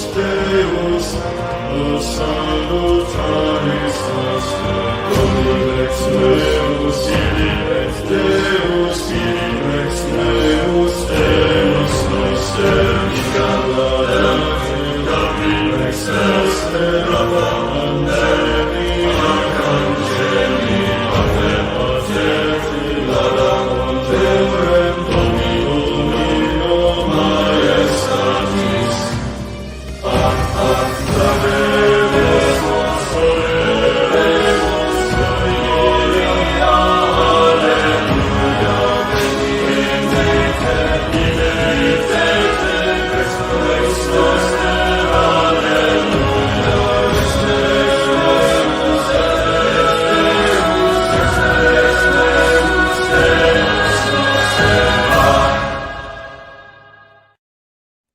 Deus, o salutaris nostre, Dominex Deus, Dominex Deus, Dominex Deus, Deus noster, Dominex noster, Angeli, Arcangeli, Ave Paterti, Laudamur Deum, Domino Majestatis.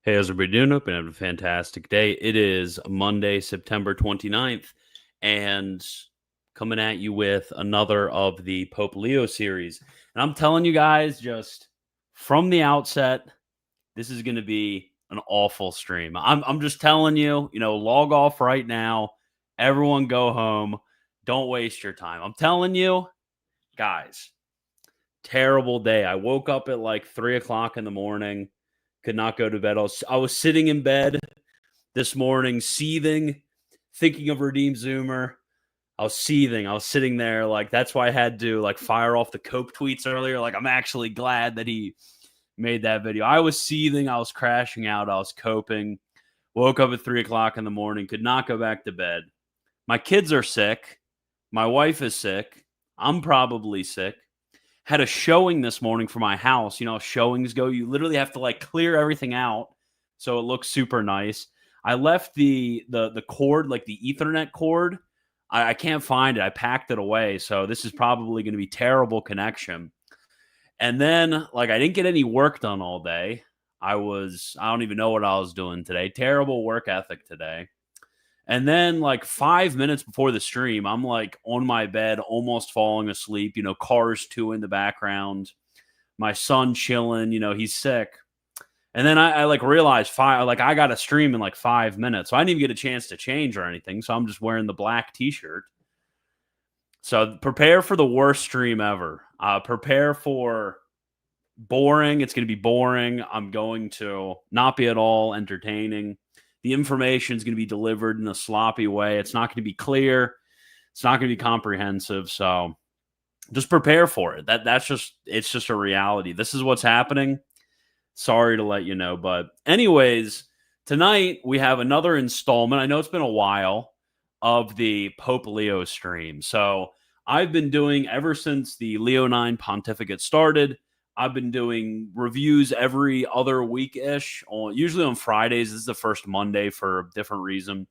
Hey, how's everybody doing? Hope you're having a fantastic day. It is Monday, September 29th, and coming at you with another of the Pope Leo series. And I'm telling you guys, just from the outset, this is going to be an awful stream. I'm just telling you, log off right now. Everyone go home. Don't waste your time. I'm telling you, guys, terrible day. I woke up at like 3 o'clock in the morning. Could not go to bed. I was sitting in bed this morning, seething, thinking of Redeem Zoomer. I was seething. I was sitting there. That's why I had to fire off the Cope tweets earlier. I'm actually glad that he made that video. I was seething. I was crashing out. I was coping. Woke up at 3 o'clock in the morning. Could not go back to bed. My kids are sick. My wife is sick. I'm probably sick. Had a showing this morning for my house. Showings go, you literally have to clear everything out so it looks super nice. I left the cord, the Ethernet cord. I can't find it. I packed it away. So this is probably going to be terrible connection. And then I didn't get any work done all day. I don't even know what I was doing today. Terrible work ethic today. And then 5 minutes before the stream, I'm on my bed, almost falling asleep, Cars 2 in the background, my son chilling, he's sick. And then I realized I got to stream in 5 minutes. So I didn't even get a chance to change or anything. So I'm just wearing the black t-shirt. So prepare for the worst stream ever. Prepare for boring. It's going to be boring. I'm going to not be at all entertaining. The information is going to be delivered in a sloppy way. It's not going to be clear. It's not going to be comprehensive. So just prepare for it. It's just a reality. This is what's happening. Sorry to let you know. But anyways, tonight we have another installment. I know it's been a while of the Pope Leo stream. So I've been doing ever since the Leo 9 pontificate started. I've been doing reviews every other week-ish, usually on Fridays. This is the first Monday for a different reason.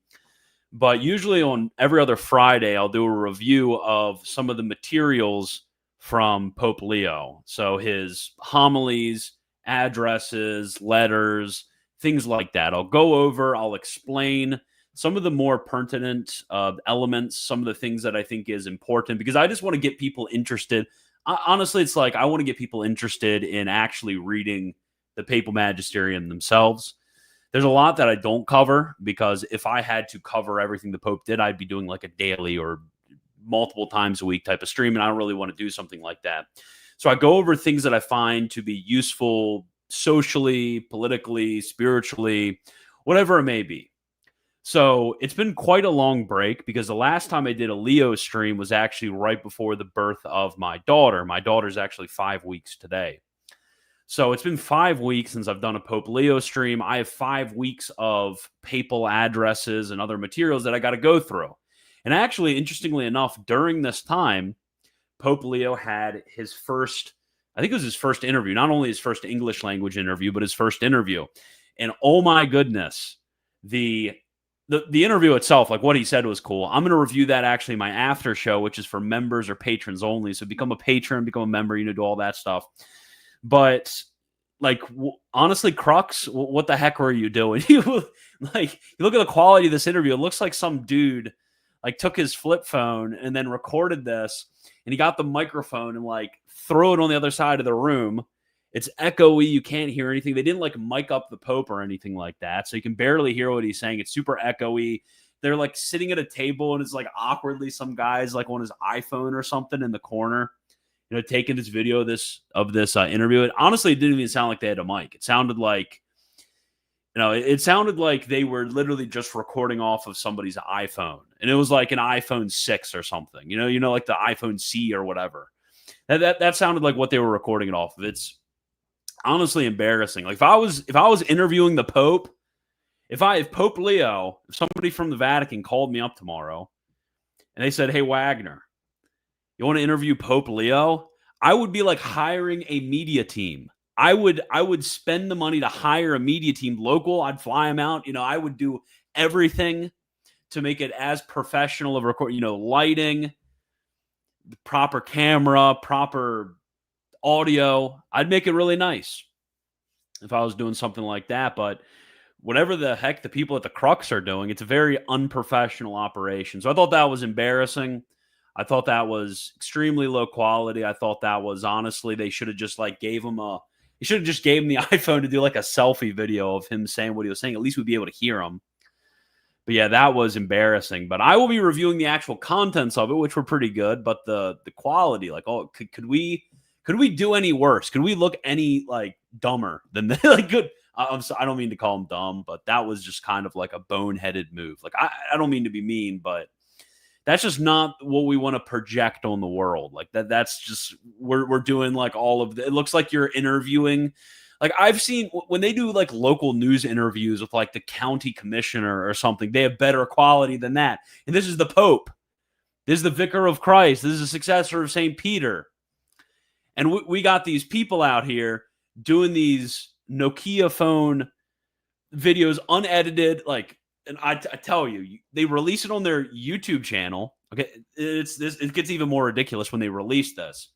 But usually on every other Friday, I'll do a review of some of the materials from Pope Leo. So his homilies, addresses, letters, things like that. I'll explain some of the more pertinent elements, some of the things that I think is important, because I just want to get people interested. Honestly, it's I want to get people interested in actually reading the Papal Magisterium themselves. There's a lot that I don't cover, because if I had to cover everything the Pope did, I'd be doing a daily or multiple times a week type of stream, and I don't really want to do something like that. So I go over things that I find to be useful socially, politically, spiritually, whatever it may be. So it's been quite a long break, because the last time I did a Leo stream was actually right before the birth of my daughter. My daughter's actually 5 weeks today. So it's been 5 weeks since I've done a Pope Leo stream. I have 5 weeks of papal addresses and other materials that I got to go through. And actually, interestingly enough, during this time, Pope Leo had his first, I think it was his first interview, not only his first English language interview, but his first interview. And oh my goodness, the interview itself, what he said was cool. I'm going to review that actually in my after show, which is for members or patrons only. So become a patron, become a member, do all that stuff. But honestly, Crux, what the heck were you doing? You look at the quality of this interview. It looks like some dude took his flip phone and then recorded this, and he got the microphone and threw it on the other side of the room It's echoey. You can't hear anything. They didn't like mic up the Pope or anything like that. So you can barely hear what he's saying. It's super echoey. They're like sitting at a table and it's like awkwardly some guy's like on his iPhone or something in the corner, taking this video of this interview. It honestly didn't even sound like they had a mic. It sounded like, it sounded like they were literally just recording off of somebody's iPhone, and it was like an iPhone 6 or something, like the iPhone C or whatever. That sounded like what they were recording it off of. It's honestly embarrassing. Like if I was interviewing the Pope, if Pope Leo, if somebody from the Vatican called me up tomorrow and they said, "Hey Wagner, you want to interview Pope Leo?" I would be like hiring a media team. I would spend the money to hire a media team local. I'd fly them out. I would do everything to make it as professional of record, lighting, the proper camera, proper audio. I'd make it really nice if I was doing something like that. But whatever the heck the people at the Crux are doing, it's a very unprofessional operation. So I thought that was embarrassing. I thought that was extremely low quality. I thought that was, honestly, they should have just like gave him the iPhone to do like a selfie video of him saying what he was saying. At least we'd be able to hear him. But yeah, that was embarrassing. But I will be reviewing the actual contents of it, which were pretty good. But the quality, like, could we do any worse? Could we look any like dumber than that? Like, good. I don't mean to call him dumb, but that was just kind of like a boneheaded move. Like, I don't mean to be mean, but that's just not what we want to project on the world. Like that's just, we're doing like all of it looks like you're interviewing. Like I've seen when they do like local news interviews with like the county commissioner or something, they have better quality than that. And this is the Pope. This is the Vicar of Christ. This is a successor of St. Peter. And we got these people out here doing these Nokia phone videos, unedited, like, and I tell you, they release it on their YouTube channel. Okay, it gets even more ridiculous when they release this.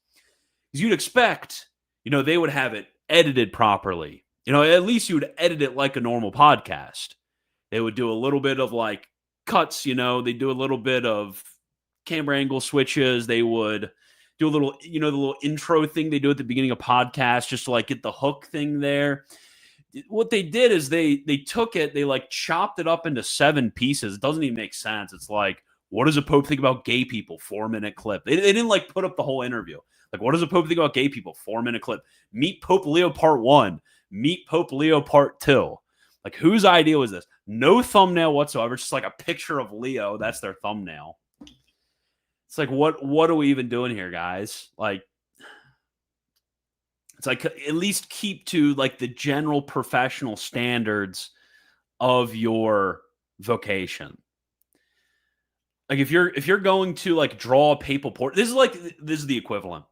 Because you'd expect, they would have it edited properly. At least you would edit it like a normal podcast. They would do a little bit of like cuts, they do a little bit of camera angle switches. They would do a little, the little intro thing they do at the beginning of podcasts just to like get the hook thing there. What they did is they took it, they like chopped it up into 7 pieces. It doesn't even make sense. It's like, what does a Pope think about gay people? 4-minute clip. They didn't like put up the whole interview. Like, what does a Pope think about gay people? 4-minute clip. Meet Pope Leo part 1. Meet Pope Leo part 2. Like, whose idea was this? No thumbnail whatsoever. Just like a picture of Leo. That's their thumbnail. It's like, what are we even doing here, guys? Like, it's like, at least keep to like the general professional standards of your vocation. Like if you're going to like draw a papal portrait, this is the equivalent.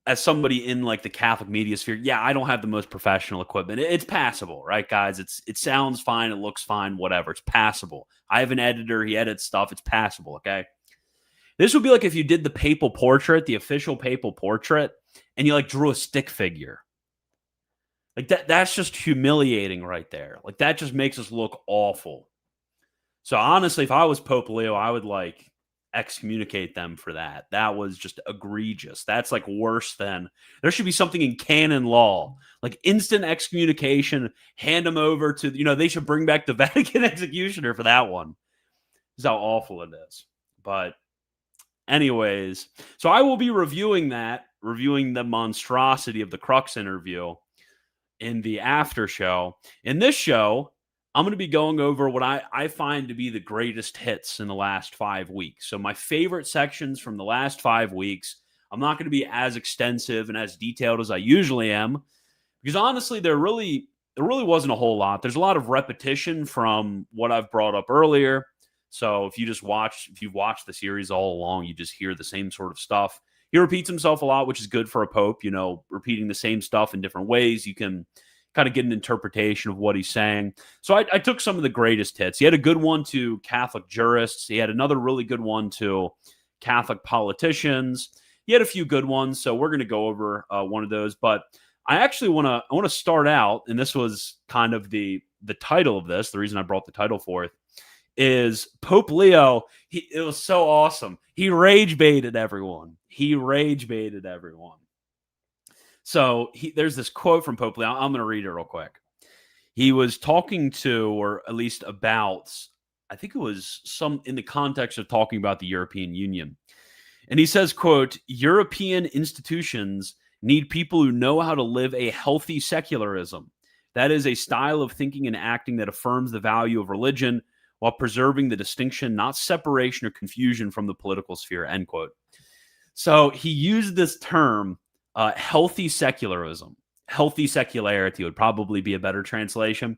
As somebody in like the Catholic media sphere, yeah, I don't have the most professional equipment. It's passable, right, guys? It sounds fine, it looks fine, whatever. It's passable. I have an editor, he edits stuff. It's passable, okay? This would be like if you did the papal portrait, the official papal portrait, and you like drew a stick figure. Like that's just humiliating right there. Like that just makes us look awful. So honestly, if I was Pope Leo, I would like excommunicate them for that. That was just egregious. That's like worse than, there should be something in canon law, like instant excommunication, hand them over to, they should bring back the Vatican executioner for that one. This is how awful it is. But anyways, so I will be reviewing the monstrosity of the Crux interview in the after show. In this show, I'm going to be going over what I find to be the greatest hits in the last 5 weeks. So my favorite sections from the last 5 weeks. I'm not going to be as extensive and as detailed as I usually am, because honestly, there really wasn't a whole lot. There's a lot of repetition from what I've brought up earlier. So if you've watched the series all along, you just hear the same sort of stuff. He repeats himself a lot, which is good for a pope, repeating the same stuff in different ways. You can kind of get an interpretation of what he's saying. So I took some of the greatest hits. He had a good one to Catholic jurists. He had another really good one to Catholic politicians. He had a few good ones. So we're going to go over one of those. But I actually want to start out, and this was kind of the title of this. The reason I brought the title forth is Pope Leo. It was so awesome. He rage baited everyone. So there's this quote from Pope Leo. I'm going to read it real quick. He was talking to, or at least about, I think it was some in the context of talking about the European Union. And he says, quote, European institutions need people who know how to live a healthy secularism. That is a style of thinking and acting that affirms the value of religion while preserving the distinction, not separation or confusion from the political sphere, end quote. So he used this term, healthy secularism. Healthy secularity would probably be a better translation.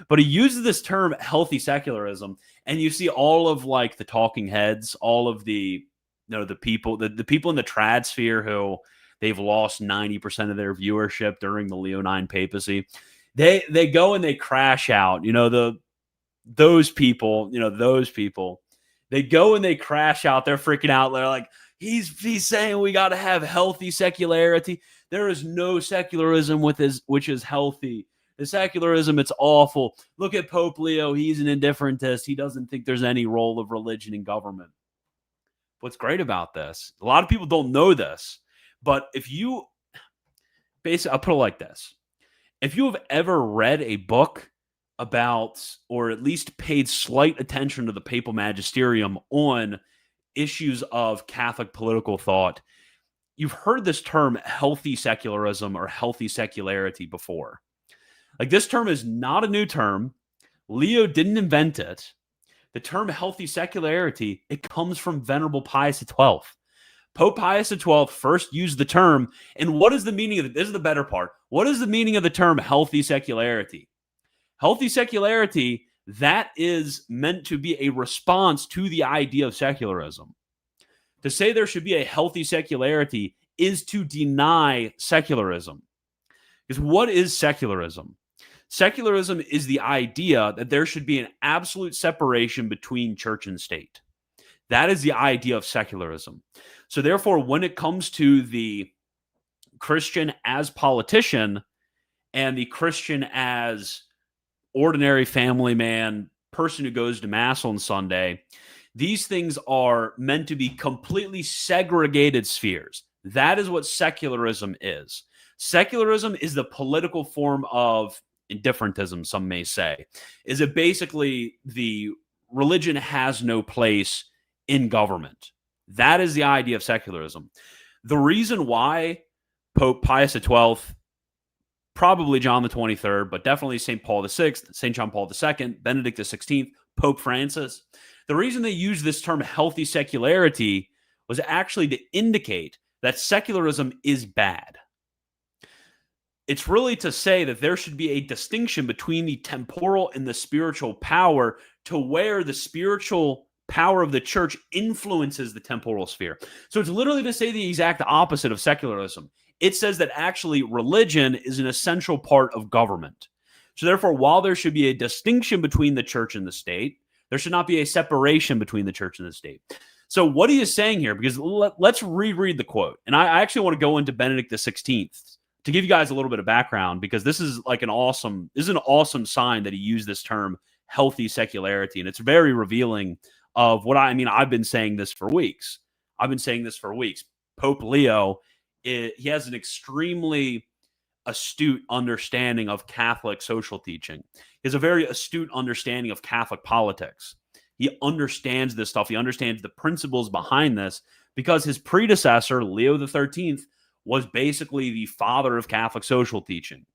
But he uses this term, healthy secularism, and you see all of like the talking heads, all of the the people, the people in the trad sphere who they've lost 90% of their viewership during the Leonine papacy. They go and they crash out. Those people, they go and they crash out. They're freaking out. They're like, he's saying we got to have healthy secularity. There is no secularism which is healthy. The secularism, it's awful. Look at Pope Leo. He's an indifferentist. He doesn't think there's any role of religion in government. What's great about this, a lot of people don't know this, but if you, basically, I'll put it like this. If you have ever read a book about, or at least paid slight attention to the papal magisterium on issues of Catholic political thought, you've heard this term healthy secularism or healthy secularity before. Like, this term is not a new term. Leo didn't invent it. The term healthy secularity, it comes from Venerable Pius XII. Pope Pius XII first used the term, and what is the meaning of it? This is the better part. What is the meaning of the term healthy secularity? Healthy secularity, that is meant to be a response to the idea of secularism. To say there should be a healthy secularity is to deny secularism. Because what is secularism? Secularism is the idea that there should be an absolute separation between church and state. That is the idea of secularism. So therefore, when it comes to the Christian as politician and the Christian as ordinary family man, person who goes to Mass on Sunday, these things are meant to be completely segregated spheres. That is what secularism is. Secularism is the political form of indifferentism, some may say. Is it basically the religion has no place in government? That is the idea of secularism. The reason why Pope Pius XII, probably John the 23rd, but definitely St. Paul VI, St. John Paul II, Benedict XVI, Pope Francis, the reason they used this term healthy secularity was actually to indicate that secularism is bad. It's really to say that there should be a distinction between the temporal and the spiritual power, to where the spiritual power of the church influences the temporal sphere. So it's literally to say the exact opposite of secularism. It says that actually religion is an essential part of government. So therefore, while there should be a distinction between the church and the state, there should not be a separation between the church and the state. So what he is saying here, because let's reread the quote. And I actually want to go into Benedict XVI to give you guys a little bit of background, because this is like an awesome sign that he used this term healthy secularity. And it's very revealing of what I've been saying this for weeks. Pope Leo, he has an extremely astute understanding of Catholic social teaching. He has a very astute understanding of Catholic politics. He understands this stuff. He understands the principles behind this, because his predecessor, Leo XIII, was basically the father of Catholic social teaching.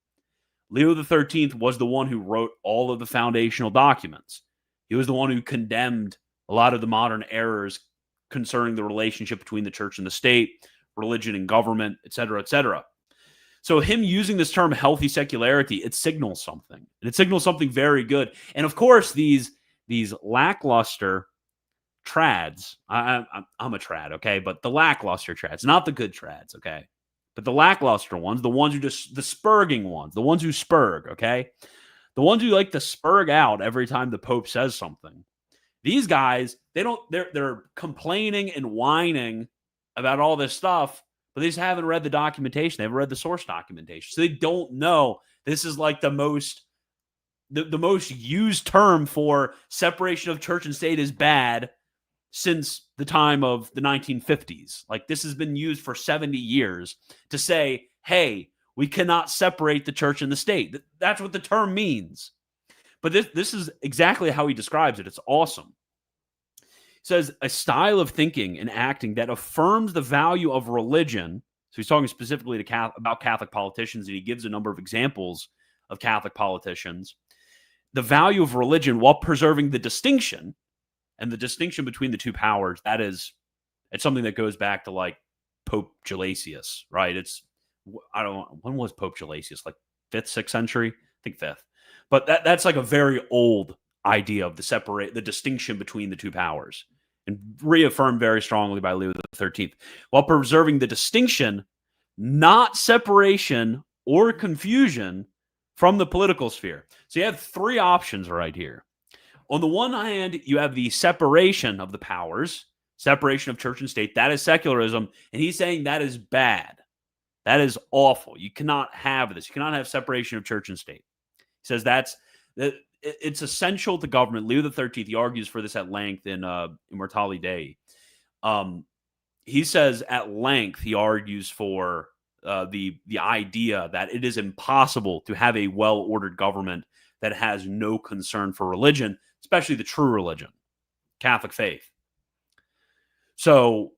Leo XIII was the one who wrote all of the foundational documents. He was the one who condemned a lot of the modern errors concerning the relationship between the church and the state, religion and government, etc., etc. So him using this term healthy secularity, it signals something. And it signals something very good. And of course, these lackluster trads, I'm a trad, okay? But the lackluster trads, not the good trads, okay? But the lackluster ones, the ones who just, the spurging ones, the ones who spurg, okay? The ones who like to spurg out every time the Pope says something. These guys, they're complaining and whining about all this stuff, but they just haven't read the documentation. They haven't read the source documentation. So they don't know. This is like the most used term for separation of church and state is bad since the time of the 1950s. Like, this has been used for 70 years to say, hey, We cannot separate the church and the state. That's what the term means. But this is exactly how he describes it. It's awesome. He says, a style of thinking and acting that affirms the value of religion. So he's talking specifically about Catholic politicians, and he gives a number of examples of Catholic politicians. The value of religion while preserving the distinction, and the distinction between the two powers, it's something that goes back to like Pope Gelasius, right? When was Pope Gelasius? Like 5th, 6th century? I think 5th. But that's like a very old idea of the distinction between the two powers, and reaffirmed very strongly by Leo XIII, while preserving the distinction, not separation or confusion from the political sphere. So you have three options right here. On the one hand, you have the separation of the powers, separation of church and state. That is secularism. And he's saying that is bad. That is awful. You cannot have this. You cannot have separation of church and state. He says it's essential to government. Leo XIII, he argues for this at length in Immortali Dei. He says at length, he argues for the idea that it is impossible to have a well-ordered government that has no concern for religion, especially the true religion, Catholic faith. So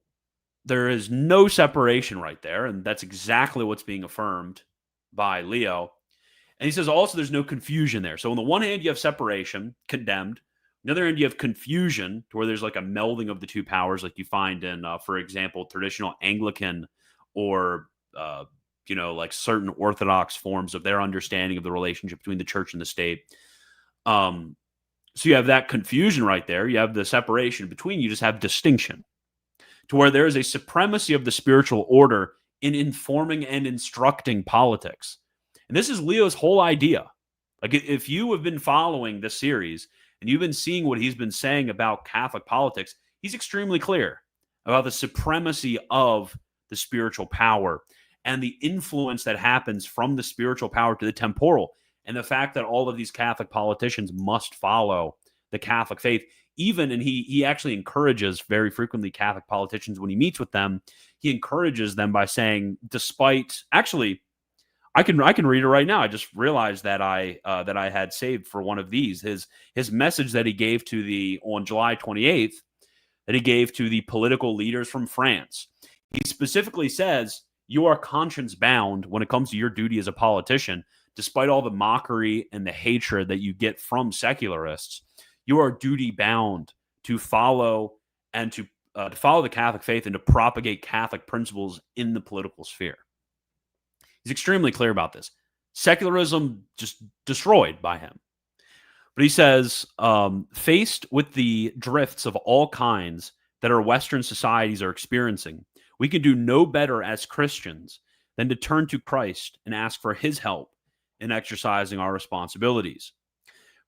there is no separation right there, and that's exactly what's being affirmed by Leo. And he says also there's no confusion there. So on the one hand, you have separation, condemned. On the other hand, you have confusion, to where there's like a melding of the two powers, like you find in, for example, traditional Anglican or, like certain Orthodox forms of their understanding of the relationship between the church and the state. So you have that confusion right there. You have the separation between, you just have distinction, to where there is a supremacy of the spiritual order in informing and instructing politics. And this is Leo's whole idea. Like, if you have been following this series and you've been seeing what he's been saying about Catholic politics, he's extremely clear about the supremacy of the spiritual power and the influence that happens from the spiritual power to the temporal, and the fact that all of these Catholic politicians must follow the Catholic faith. And he actually encourages very frequently Catholic politicians when he meets with them. He encourages them by saying, I can read it right now. I just realized that I had saved for one of these his message that he gave on July 28th, that he gave to the political leaders from France. He specifically says, you are conscience bound when it comes to your duty as a politician, despite all the mockery and the hatred that you get from secularists. You are duty bound to follow the Catholic faith and to propagate Catholic principles in the political sphere. He's extremely clear about this. Secularism just destroyed by him. But he says, faced with the drifts of all kinds that our Western societies are experiencing, we can do no better as Christians than to turn to Christ and ask for his help in exercising our responsibilities.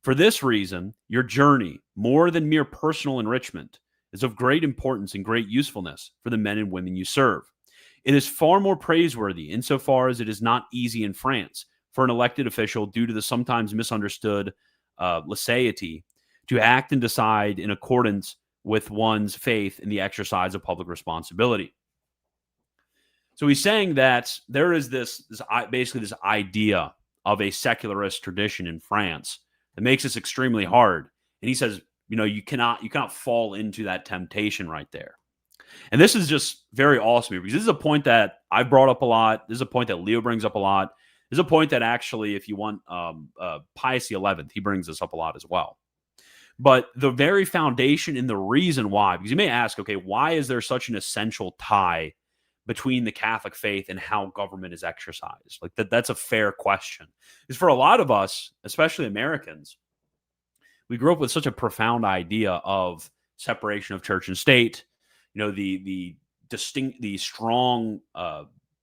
For this reason, your journey, more than mere personal enrichment, is of great importance and great usefulness for the men and women you serve. It is far more praiseworthy insofar as it is not easy in France for an elected official, due to the sometimes misunderstood laicity, to act and decide in accordance with one's faith in the exercise of public responsibility. So he's saying that there is this idea of a secularist tradition in France that makes this extremely hard. And he says, you cannot fall into that temptation right there. And this is just very awesome, because this is a point that I've brought up a lot. This is a point that Leo brings up a lot. This is a point that actually, if you want, Pius XI, he brings this up a lot as well. But the very foundation and the reason why, because you may ask, okay, why is there such an essential tie between the Catholic faith and how government is exercised? Like that's a fair question. Because for a lot of us, especially Americans, we grew up with such a profound idea of separation of church and state. The strong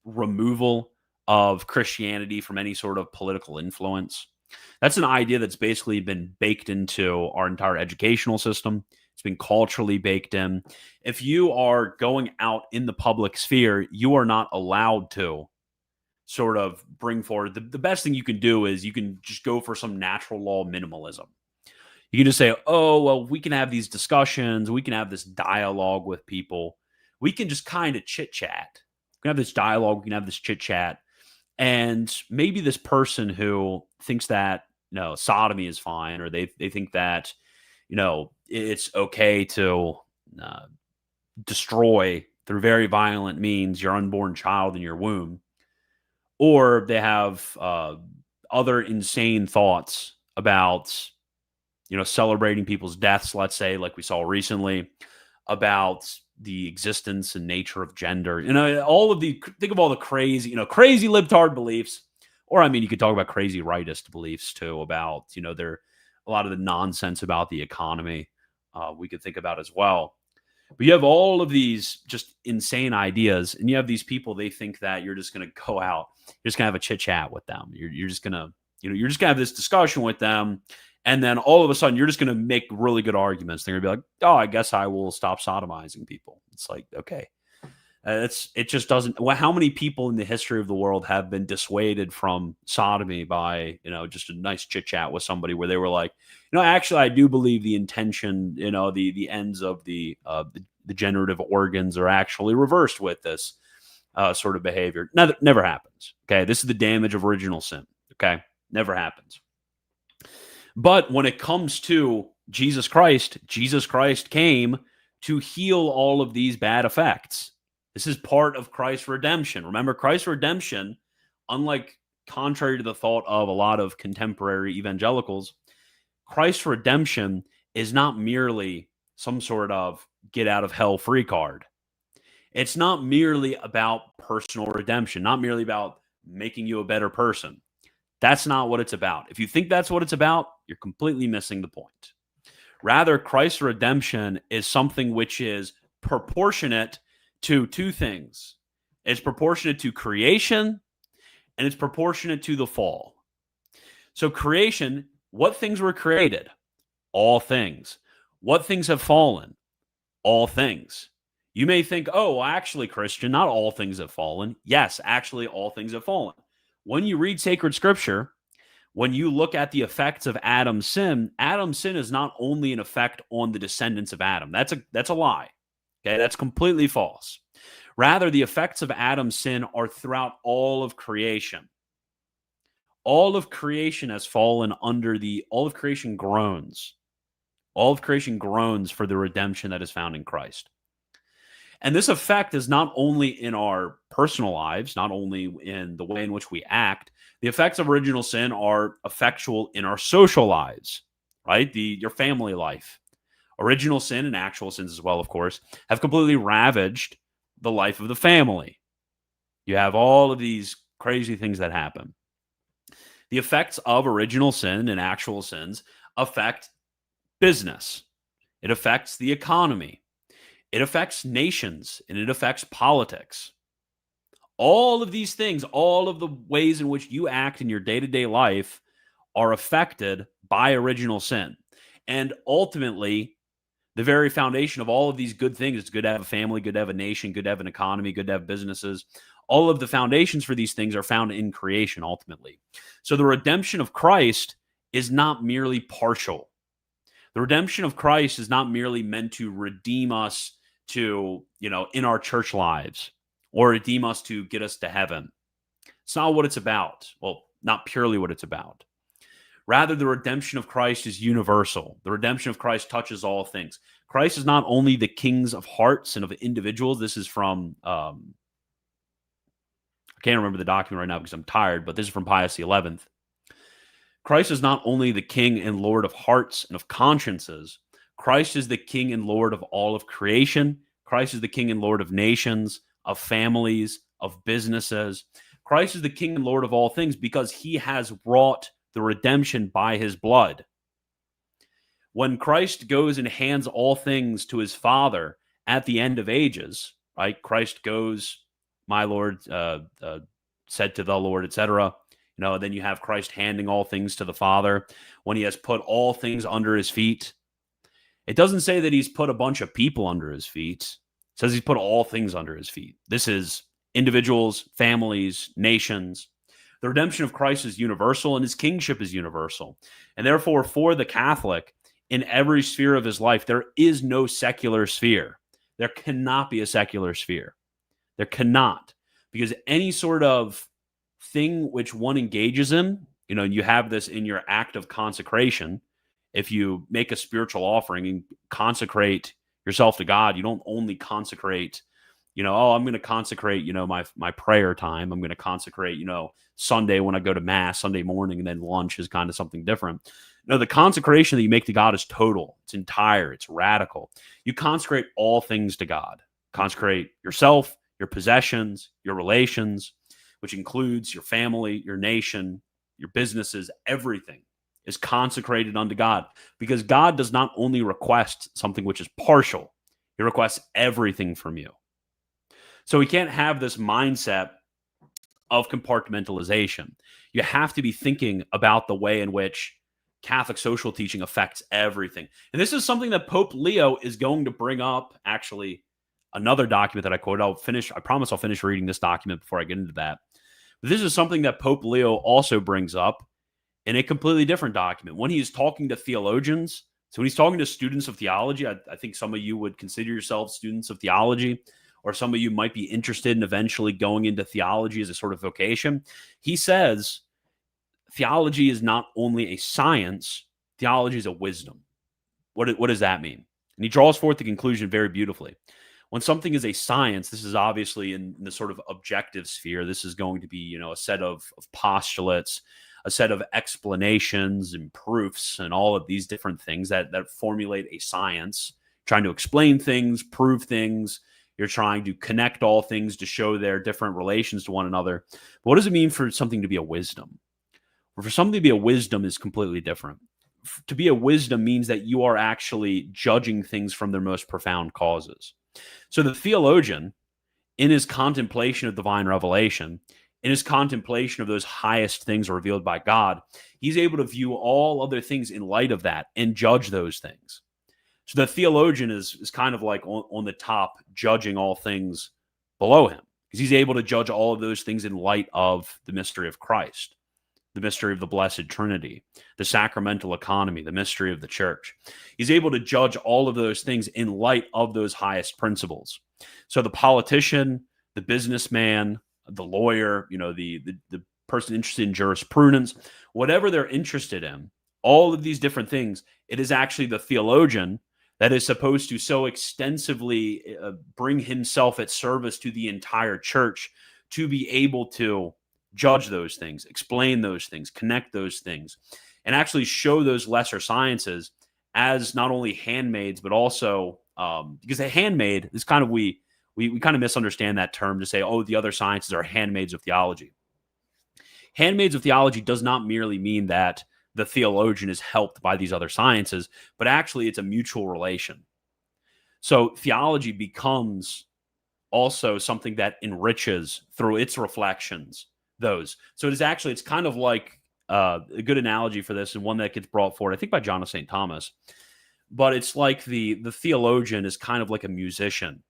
removal of Christianity from any sort of political influence. That's an idea that's basically been baked into our entire educational system. It's been culturally baked in. If you are going out in the public sphere, you are not allowed to sort of bring forward. The best thing you can do is you can just go for some natural law minimalism. You can just say, oh, well, we can have these discussions. We can have this dialogue with people. We can just kind of chit-chat. We can have this dialogue. We can have this chit-chat. And maybe this person who thinks that, sodomy is fine, or they think that, it's okay to uh, destroy through very violent means your unborn child in your womb, or they have other insane thoughts about, celebrating people's deaths, let's say, like we saw recently, about the existence and nature of gender. All of the, think of all the crazy, crazy libtard beliefs. Or, I mean, you could talk about crazy rightist beliefs too, about, there a lot of the nonsense about the economy we could think about as well. But you have all of these just insane ideas, and you have these people, they think that you're just going to go out, you're just going to have a chit chat with them. You're just going to, you're just going to have this discussion with them. And then all of a sudden, you're just going to make really good arguments. They're going to be like, oh, I guess I will stop sodomizing people. It's like, okay. It just doesn't. Well, how many people in the history of the world have been dissuaded from sodomy by, just a nice chit chat with somebody where they were like, actually, I do believe the intention, the ends of the generative organs are actually reversed with this sort of behavior. Never happens. Okay. This is the damage of original sin. Okay. Never happens. But when it comes to Jesus Christ came to heal all of these bad effects. This is part of Christ's redemption. Remember, Christ's redemption, unlike contrary to the thought of a lot of contemporary evangelicals, Christ's redemption is not merely some sort of get out of hell free card. It's not merely about personal redemption, not merely about making you a better person. That's not what it's about. If you think that's what it's about, you're completely missing the point. Rather, Christ's redemption is something which is proportionate to two things. It's proportionate to creation, and it's proportionate to the fall. So creation, what things were created? All things. What things have fallen? All things. You may think, oh, well, actually, Christian, not all things have fallen. Yes, actually, all things have fallen. When you read sacred scripture, when you look at the effects of Adam's sin is not only an effect on the descendants of Adam. That's a lie. Okay, that's completely false. Rather, the effects of Adam's sin are throughout all of creation. All of creation has fallen under all of creation groans. All of creation groans for the redemption that is found in Christ. And this effect is not only in our personal lives, not only in the way in which we act. The effects of original sin are effectual in our social lives, right? Your family life. Original sin and actual sins as well, of course, have completely ravaged the life of the family. You have all of these crazy things that happen. The effects of original sin and actual sins affect business. It affects the economy. It affects nations, and it affects politics. All of these things, all of the ways in which you act in your day-to-day life are affected by original sin. And ultimately, the very foundation of all of these good things, it's good to have a family, good to have a nation, good to have an economy, good to have businesses. All of the foundations for these things are found in creation, ultimately. So the redemption of Christ is not merely partial. The redemption of Christ is not merely meant to redeem us to, in our church lives, or redeem us to get us to heaven. It's not what it's about. Well, not purely what it's about. Rather, the redemption of Christ is universal. The redemption of Christ touches all things. Christ is not only the kings of hearts and of individuals. This is from, I can't remember the document right now because I'm tired, but this is from Pius XI. Christ is not only the king and lord of hearts and of consciences. Christ is the king and lord of all of creation. Christ is the king and lord of nations, of families, of businesses. Christ is the king and lord of all things because he has wrought the redemption by his blood. When Christ goes and hands all things to his Father at the end of ages, right? Christ goes, my Lord said to the Lord, etc. Then you have Christ handing all things to the Father when he has put all things under his feet. It doesn't say that he's put a bunch of people under his feet. It says he's put all things under his feet. This is individuals, families, nations. The redemption of Christ is universal, and his kingship is universal. And therefore, for the Catholic, in every sphere of his life, there is no secular sphere. There cannot be a secular sphere. There cannot. Because any sort of thing which one engages in, you have this in your act of consecration. If you make a spiritual offering and consecrate yourself to God, you don't only consecrate, I'm going to consecrate, my prayer time. I'm going to consecrate, Sunday when I go to mass, Sunday morning, and then lunch is kind of something different. No, the consecration that you make to God is total. It's entire. It's radical. You consecrate all things to God. Consecrate yourself, your possessions, your relations, which includes your family, your nation, your businesses, everything is consecrated unto God, because God does not only request something which is partial, he requests everything from you. So we can't have this mindset of compartmentalization. You have to be thinking about the way in which Catholic social teaching affects everything. And this is something that Pope Leo is going to bring up, actually, another document that I quoted. I promise I'll finish reading this document before I get into that. But this is something that Pope Leo also brings up in a completely different document. When he's talking to theologians, so when he's talking to students of theology, I think some of you would consider yourselves students of theology, or some of you might be interested in eventually going into theology as a sort of vocation. He says theology is not only a science, theology is a wisdom. What does that mean? And he draws forth the conclusion very beautifully. When something is a science, this is obviously in the sort of objective sphere. This is going to be, a set of postulates, a set of explanations and proofs, and all of these different things that formulate a science, trying to explain things, prove things. You're trying to connect all things to show their different relations to one another. But what does it mean for something to be a wisdom? Well, for something to be a wisdom is completely different. To be a wisdom means that you are actually judging things from their most profound causes. So the theologian, in his contemplation of divine revelation, in his contemplation of those highest things revealed by God, he's able to view all other things in light of that and judge those things. So the theologian is kind of like on the top, judging all things below him, because he's able to judge all of those things in light of the mystery of Christ, the mystery of the Blessed Trinity, the sacramental economy, the mystery of the church. He's able to judge all of those things in light of those highest principles. So the politician, the businessman, the lawyer, the person interested in jurisprudence, whatever they're interested in, all of these different things, it is actually the theologian that is supposed to so extensively bring himself at service to the entire church to be able to judge those things, explain those things, connect those things, and actually show those lesser sciences as not only handmaids, but also because a handmaid is kind of, we kind of misunderstand that term to say, oh, the other sciences are handmaids of theology. Handmaids of theology does not merely mean that the theologian is helped by these other sciences, but actually it's a mutual relation. So theology becomes also something that enriches through its reflections those. So it's kind of like a good analogy for this, and one that gets brought forward, I think, by John of St. Thomas. But it's like the theologian is kind of like a musician.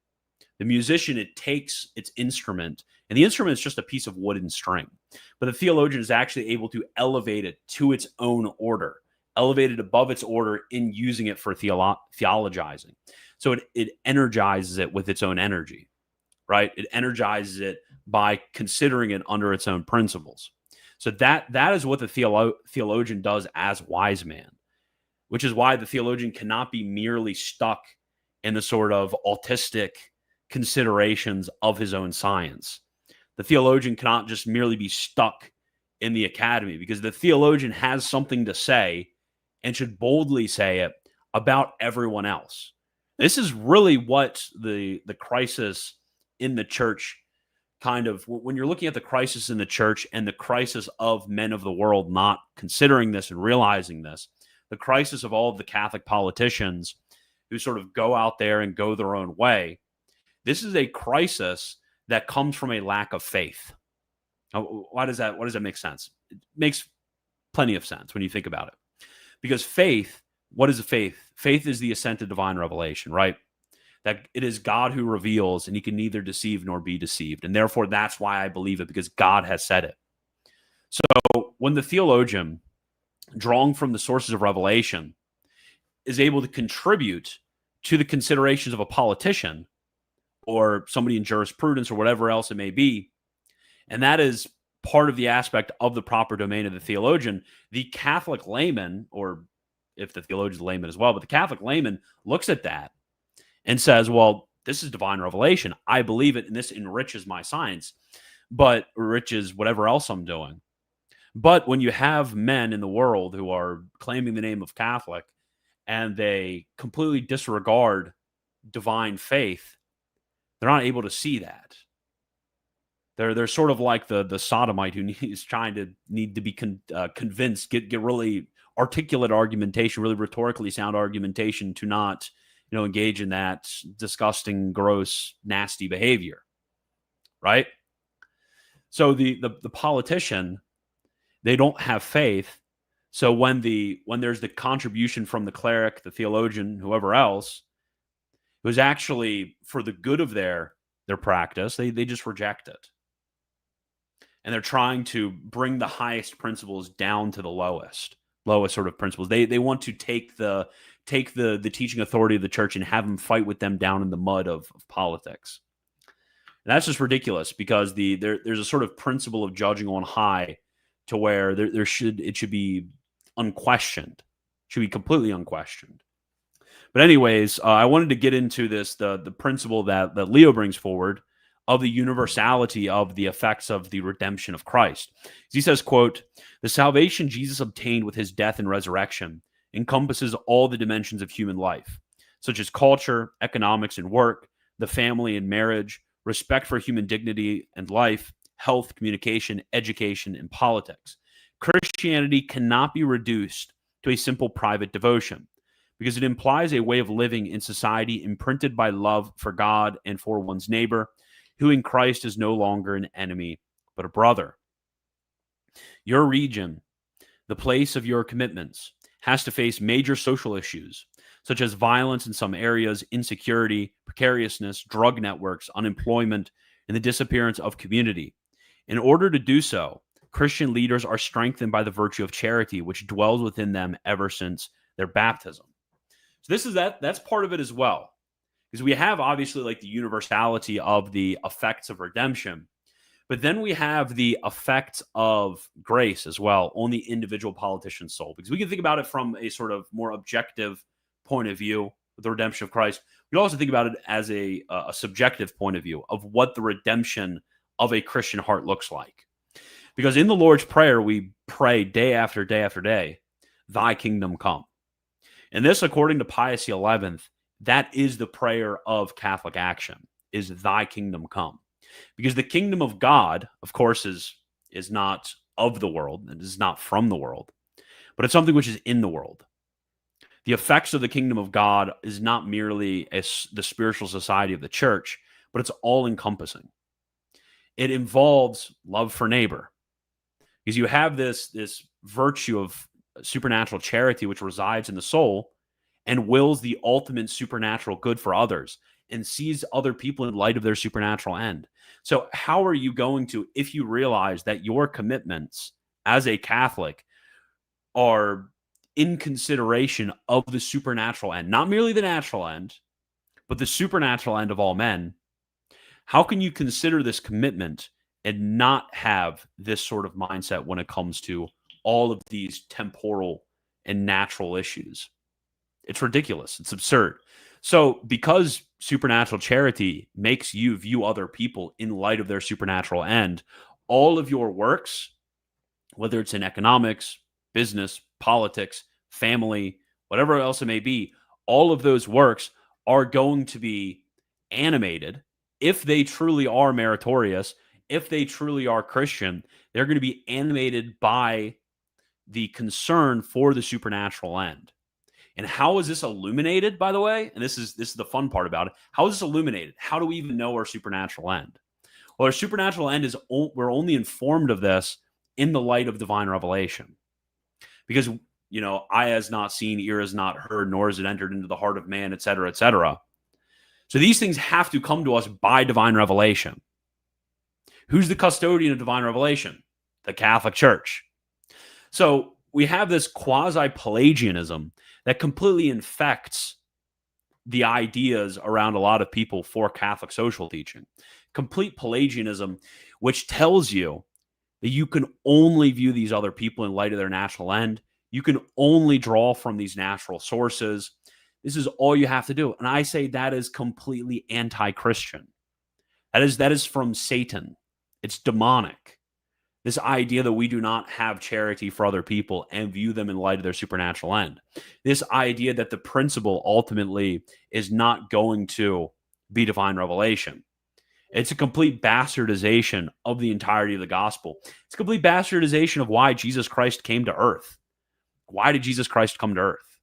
The musician, it takes its instrument, and the instrument is just a piece of wood and string. But the theologian is actually able to elevate it to its own order, elevate it above its order in using it for theologizing. So it energizes it with its own energy, right? It energizes it by considering it under its own principles. So that is what the theologian does as wise man, which is why the theologian cannot be merely stuck in the sort of autistic considerations of his own science. The theologian cannot just merely be stuck in the academy, because the theologian has something to say and should boldly say it about everyone else. This is really what the crisis in the church kind of, when you're looking at the crisis in the church and the crisis of men of the world not considering this and realizing this, the crisis of all of the Catholic politicians who sort of go out there and go their own way, this is a crisis that comes from a lack of faith. Why does that make sense? It makes plenty of sense when you think about it. Because faith, what is a faith? Faith is the assent to divine revelation, right? That it is God who reveals, and he can neither deceive nor be deceived. And therefore, that's why I believe it, because God has said it. So when the theologian, drawing from the sources of revelation, is able to contribute to the considerations of a politician or somebody in jurisprudence or whatever else it may be, and that is part of the aspect of the proper domain of the theologian. The Catholic layman, or if the theologian is layman as well, but the Catholic layman looks at that and says, well, this is divine revelation. I believe it, and this enriches my science, but enriches whatever else I'm doing. But when you have men in the world who are claiming the name of Catholic and they completely disregard divine faith, they're not able to see that. They're sort of like the sodomite who is trying to be convinced, get really articulate argumentation, really rhetorically sound argumentation to not, engage in that disgusting, gross, nasty behavior, right? So the politician, they don't have faith. So when there's the contribution from the cleric, the theologian, whoever else, it was actually for the good of their practice, they just reject it. And they're trying to bring the highest principles down to the lowest sort of principles. They want to take the teaching authority of the church and have them fight with them down in the mud of politics. And that's just ridiculous, because there's a sort of principle of judging on high to where it should be unquestioned, should be completely unquestioned. But anyways, I wanted to get into this, the principle that Leo brings forward of the universality of the effects of the redemption of Christ. He says, quote, "The salvation Jesus obtained with his death and resurrection encompasses all the dimensions of human life, such as culture, economics and work, the family and marriage, respect for human dignity and life, health, communication, education, and politics. Christianity cannot be reduced to a simple private devotion, because it implies a way of living in society imprinted by love for God and for one's neighbor, who in Christ is no longer an enemy, but a brother. Your region, the place of your commitments, has to face major social issues, such as violence in some areas, insecurity, precariousness, drug networks, unemployment, and the disappearance of community. In order to do so, Christian leaders are strengthened by the virtue of charity, which dwells within them ever since their baptism." So that's part of it as well. Because we have obviously like the universality of the effects of redemption, but then we have the effects of grace as well on the individual politician's soul. Because we can think about it from a sort of more objective point of view with the redemption of Christ. We also think about it as a subjective point of view of what the redemption of a Christian heart looks like. Because in the Lord's Prayer, we pray day after day after day, "Thy kingdom come." And this, according to Pius XI, that is the prayer of Catholic action, is "Thy kingdom come." Because the kingdom of God, of course, is not of the world, it is not from the world, but it's something which is in the world. The effects of the kingdom of God is not merely the spiritual society of the church, but it's all-encompassing. It involves love for neighbor, because you have this virtue of supernatural charity which resides in the soul and wills the ultimate supernatural good for others and sees other people in light of their supernatural end. So how are you going to, if you realize that your commitments as a Catholic are in consideration of the supernatural end, not merely the natural end, but the supernatural end of all men, how can you consider this commitment and not have this sort of mindset when it comes to all of these temporal and natural issues? It's ridiculous. It's absurd. So because supernatural charity makes you view other people in light of their supernatural end, all of your works, whether it's in economics, business, politics, family, whatever else it may be, all of those works are going to be animated. If they truly are meritorious, if they truly are Christian, they're going to be animated by the concern for the supernatural end. And how is this illuminated, by the way? And this is the fun part about it. How is this illuminated? How do we even know our supernatural end? Well, our supernatural end is we're only informed of this in the light of divine revelation. Because, eye has not seen, ear has not heard, nor has it entered into the heart of man, et cetera, et cetera. So these things have to come to us by divine revelation. Who's the custodian of divine revelation? The Catholic Church. So we have this quasi-Pelagianism that completely infects the ideas around a lot of people for Catholic social teaching. Complete Pelagianism, which tells you that you can only view these other people in light of their national end. You can only draw from these natural sources. This is all you have to do. And I say that is completely anti-Christian. That is from Satan. It's demonic. This idea that we do not have charity for other people and view them in light of their supernatural end. This idea that the principle ultimately is not going to be divine revelation. It's a complete bastardization of the entirety of the gospel. It's a complete bastardization of why Jesus Christ came to earth. Why did Jesus Christ come to earth?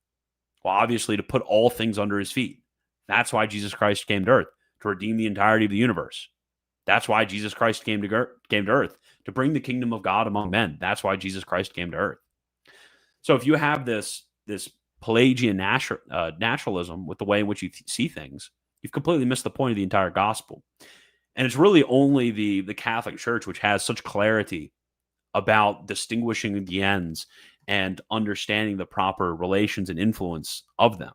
Well, obviously to put all things under his feet. That's why Jesus Christ came to earth, to redeem the entirety of the universe. That's why Jesus Christ came to earth, to bring the kingdom of God among men. That's why Jesus Christ came to earth. So if you have this Pelagian naturalism with the way in which you see things, you've completely missed the point of the entire gospel. And it's really only the Catholic Church which has such clarity about distinguishing the ends and understanding the proper relations and influence of them.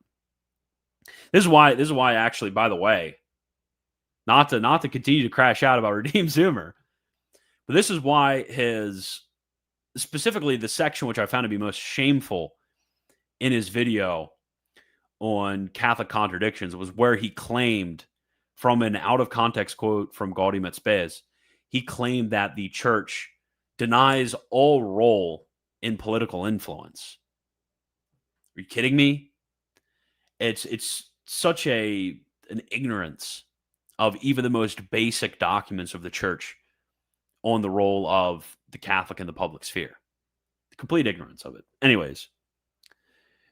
This is why actually, by the way, not to continue to crash out about Redeemed Zoomer, but this is why specifically the section which I found to be most shameful in his video on Catholic contradictions was where he claimed, from an out-of-context quote from Gaudium et Spes, he claimed that the church denies all role in political influence. Are you kidding me? It's such an ignorance of even the most basic documents of the church on the role of the Catholic in the public sphere. Complete ignorance of it. Anyways,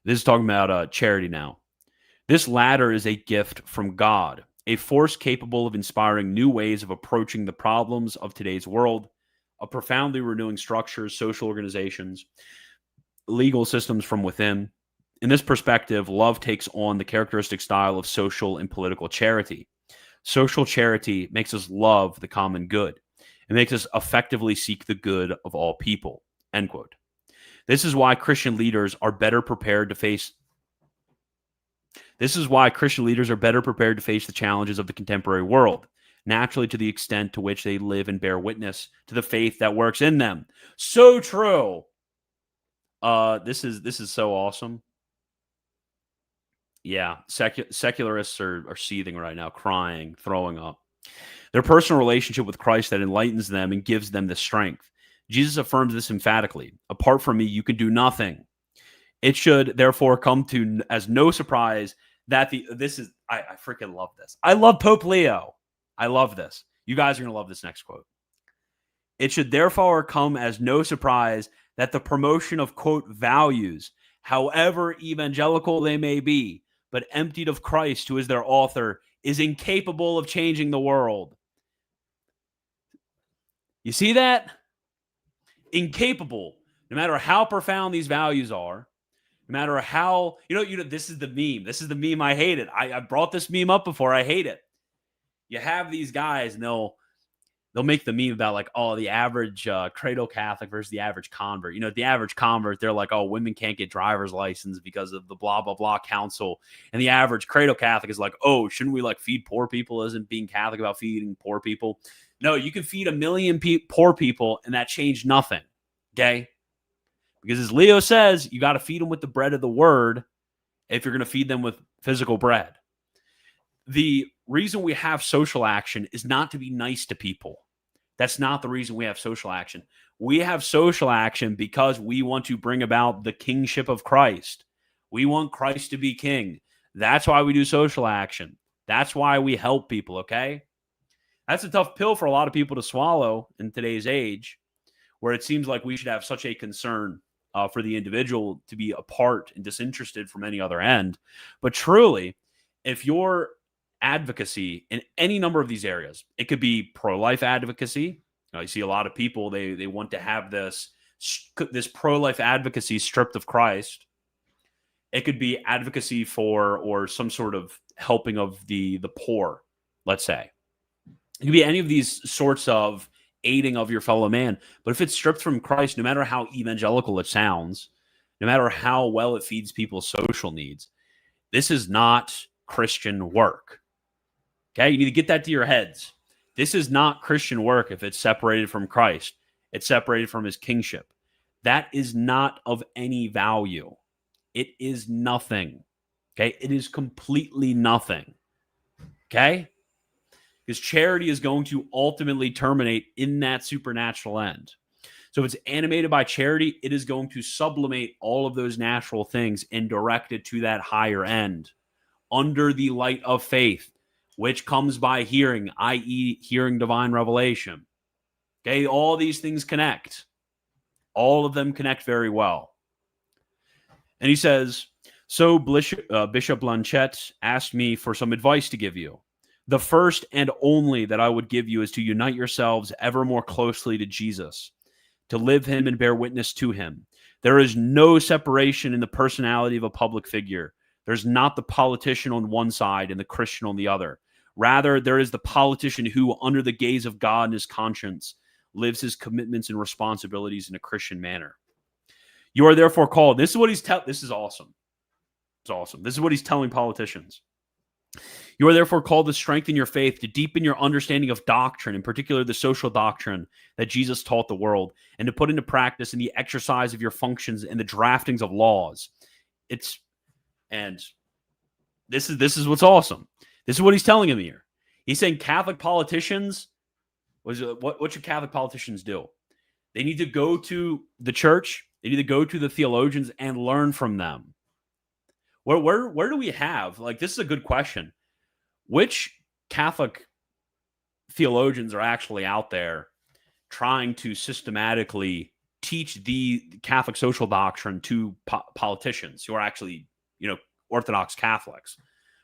this is talking about charity now. This latter is a gift from God, a force capable of inspiring new ways of approaching the problems of today's world, of profoundly renewing structures, social organizations, legal systems from within. In this perspective, love takes on the characteristic style of social and political charity. Social charity makes us love the common good. It makes us effectively seek the good of all people. End quote. This is why Christian leaders are better prepared to face the challenges of the contemporary world, naturally to the extent to which they live and bear witness to the faith that works in them. So true. This is so awesome. Yeah, secularists are seething right now, crying, throwing up. Their personal relationship with Christ that enlightens them and gives them the strength. Jesus affirms this emphatically. Apart from me, you can do nothing. It should therefore come to as no surprise that I freaking love this. I love Pope Leo. I love this. You guys are going to love this next quote. It should therefore come as no surprise that the promotion of, quote, values, however evangelical they may be, but emptied of Christ, who is their author, is incapable of changing the world. You see that? Incapable. No matter how profound these values are, no matter how, this is the meme. This is the meme I hate it. I brought this meme up before. I hate it. You have these guys and they'll make the meme about like, oh, the average cradle Catholic versus the average convert. The average convert, they're like, oh, women can't get driver's license because of the blah, blah, blah council. And the average cradle Catholic is like, oh, shouldn't we like feed poor people? Isn't being Catholic about feeding poor people? No, you can feed 1 million poor people and that changed nothing. Okay? Because as Leo says, you got to feed them with the bread of the word if you're going to feed them with physical bread. The reason we have social action is not to be nice to people. That's not the reason we have social action. We have social action because we want to bring about the kingship of Christ. We want Christ to be king. That's why we do social action. That's why we help people, okay? That's a tough pill for a lot of people to swallow in today's age, where it seems like we should have such a concern for the individual to be apart and disinterested from any other end. But truly, if your advocacy in any number of these areas, it could be pro-life advocacy. You see a lot of people, they want to have this pro-life advocacy stripped of Christ. It could be advocacy for or some sort of helping of the poor, let's say. It could be any of these sorts of aiding of your fellow man. But if it's stripped from Christ, no matter how evangelical it sounds, no matter how well it feeds people's social needs, this is not Christian work. Okay, you need to get that to your heads. This is not Christian work if it's separated from Christ. It's separated from his kingship. That is not of any value. It is nothing. Okay? It is completely nothing. Okay? Because charity is going to ultimately terminate in that supernatural end. So if it's animated by charity, it is going to sublimate all of those natural things and direct it to that higher end under the light of faith, which comes by hearing, i.e., hearing divine revelation. Okay, all these things connect. All of them connect very well. And he says, so Bishop Blanchette asked me for some advice to give you. The first and only that I would give you is to unite yourselves ever more closely to Jesus, to live him and bear witness to him. There is no separation in the personality of a public figure. There's not the politician on one side and the Christian on the other. Rather, there is the politician who, under the gaze of God and his conscience, lives his commitments and responsibilities in a Christian manner. You are therefore called. This is what he's this is awesome. It's awesome. This is what he's telling politicians. You are therefore called to strengthen your faith, to deepen your understanding of doctrine, in particular the social doctrine that Jesus taught the world, and to put into practice in the exercise of your functions and the draftings of laws. And this is what's awesome. This is what he's telling him here. He's saying Catholic politicians, what should Catholic politicians do? They need to go to the church. They need to go to the theologians and learn from them. Where do we have, like, this is a good question. Which Catholic theologians are actually out there trying to systematically teach the Catholic social doctrine to politicians who are actually, Orthodox Catholics?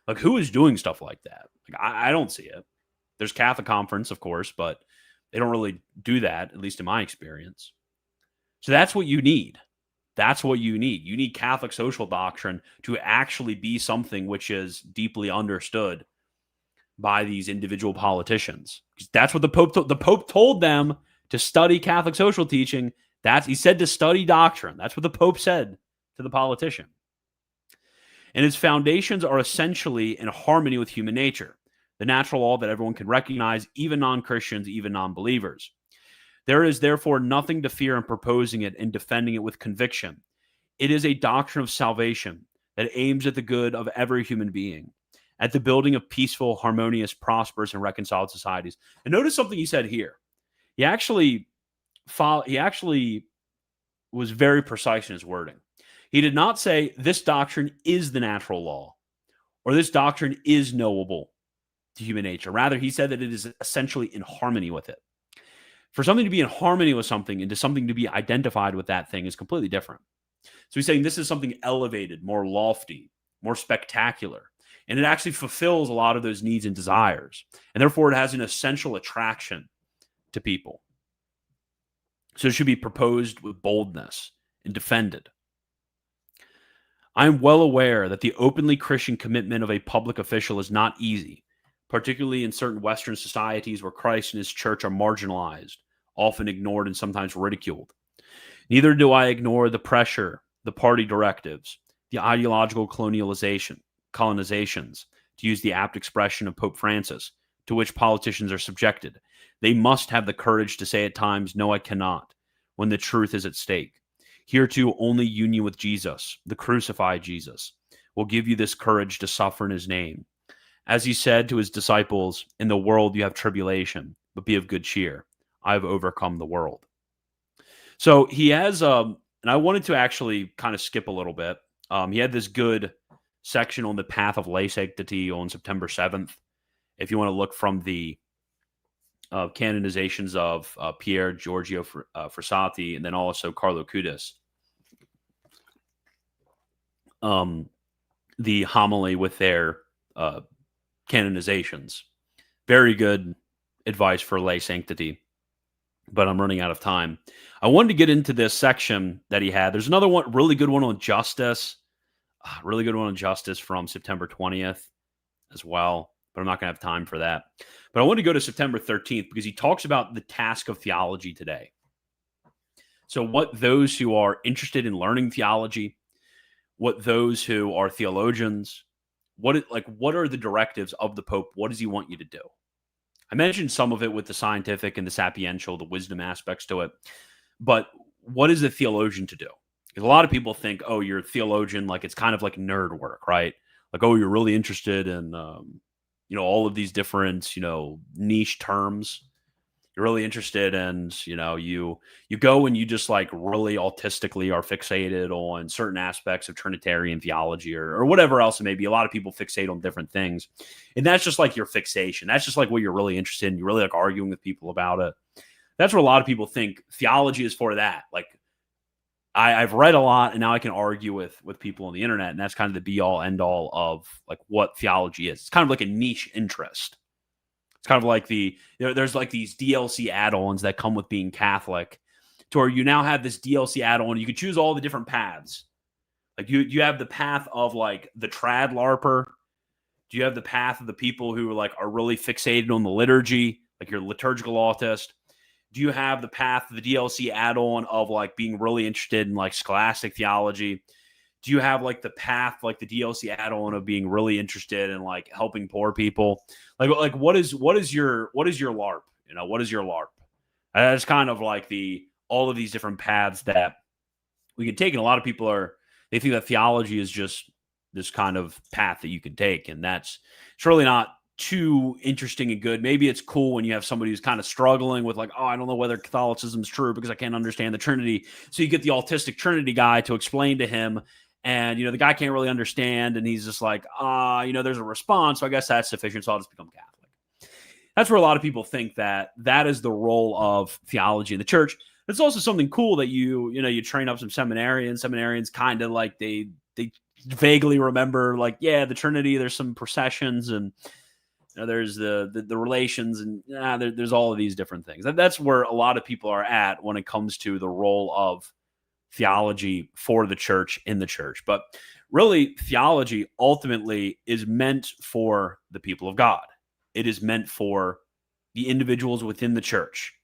Like, who is doing stuff like that? Like, I don't see it. There's Catholic Conference, of course, but they don't really do that, at least in my experience. So that's what you need. That's what you need. You need Catholic social doctrine to actually be something which is deeply understood by these individual politicians. That's what the Pope told them, to study Catholic social teaching. He said to study doctrine. That's what the Pope said to the politician. And its foundations are essentially in harmony with human nature, the natural law that everyone can recognize, even non-Christians, even non-believers. There is therefore nothing to fear in proposing it and defending it with conviction. It is a doctrine of salvation that aims at the good of every human being, at the building of peaceful, harmonious, prosperous, and reconciled societies. And notice something he said here. He actually was very precise in his wording. He did not say this doctrine is the natural law or this doctrine is knowable to human nature. Rather, he said that it is essentially in harmony with it. For something to be in harmony with something and to something to be identified with that thing is completely different. So he's saying this is something elevated, more lofty, more spectacular, and it actually fulfills a lot of those needs and desires. And therefore, it has an essential attraction to people. So it should be proposed with boldness and defended. I am well aware that the openly Christian commitment of a public official is not easy, particularly in certain Western societies where Christ and his church are marginalized, often ignored, and sometimes ridiculed. Neither do I ignore the pressure, the party directives, the ideological colonizations, to use the apt expression of Pope Francis, to which politicians are subjected. They must have the courage to say at times, no, I cannot, when the truth is at stake. Hereto, only union with Jesus, the crucified Jesus, will give you this courage to suffer in his name. As he said to his disciples, in the world you have tribulation, but be of good cheer. I have overcome the world. So he has, and I wanted to actually kind of skip a little bit. He had this good section on the path of lay sanctity on September 7th. If you want to look from the canonizations of Pier Giorgio Frassati and then also Carlo Acutis, the homily with their canonizations. Very good advice for lay sanctity, but I'm running out of time. I wanted to get into this section that he had. There's another one, really good one on justice, from September 20th as well, but I'm not going to have time for that. But I want to go to September 13th because he talks about the task of theology today. So what those who are interested in learning theology, what those who are theologians, what are the directives of the Pope? What does he want you to do? I mentioned some of it with the scientific and the sapiential, the wisdom aspects to it. But what is a theologian to do? Because a lot of people think, oh, you're a theologian, like it's kind of like nerd work, right? Like, oh, you're really interested in, all of these different, niche terms. You're really interested, and you go and you just like really autistically are fixated on certain aspects of Trinitarian theology or whatever else it may be. A lot of people fixate on different things, and that's just like your fixation. That's just like what you're really interested in. You really like arguing with people about it. That's what a lot of people think theology is for. That like I've read a lot, and now I can argue with people on the internet, and that's kind of the be all end all of like what theology is. It's kind of like a niche interest. It's kind of like there's like these DLC add-ons that come with being Catholic, to where you now have this DLC add-on. You can choose all the different paths. Like you have the path of like the trad LARPer. Do you have the path of the people who are really fixated on the liturgy, like your liturgical autist? Do you have the path of the DLC add-on of like being really interested in like scholastic theology? Do you have like the path, like the DLC add-on of being really interested in like helping poor people? Like what is your LARP? What is your LARP? That's kind of like all of these different paths that we can take. And a lot of people they think that theology is just this kind of path that you can take. And it's really not too interesting and good. Maybe it's cool when you have somebody who's kind of struggling with like, oh, I don't know whether Catholicism is true because I can't understand the Trinity. So you get the autistic Trinity guy to explain to him, and the guy can't really understand, and he's just like, there's a response, so I guess that's sufficient, so I'll just become Catholic. That's where a lot of people think that is the role of theology in the church. It's also something cool that you train up some seminarians kind of like they vaguely remember like, yeah, the Trinity, there's some processions, and there's the relations, and there's all of these different things. That's where a lot of people are at when it comes to the role of theology for the church in the church. But really, theology ultimately is meant for the people of God. It is meant for the individuals within the church.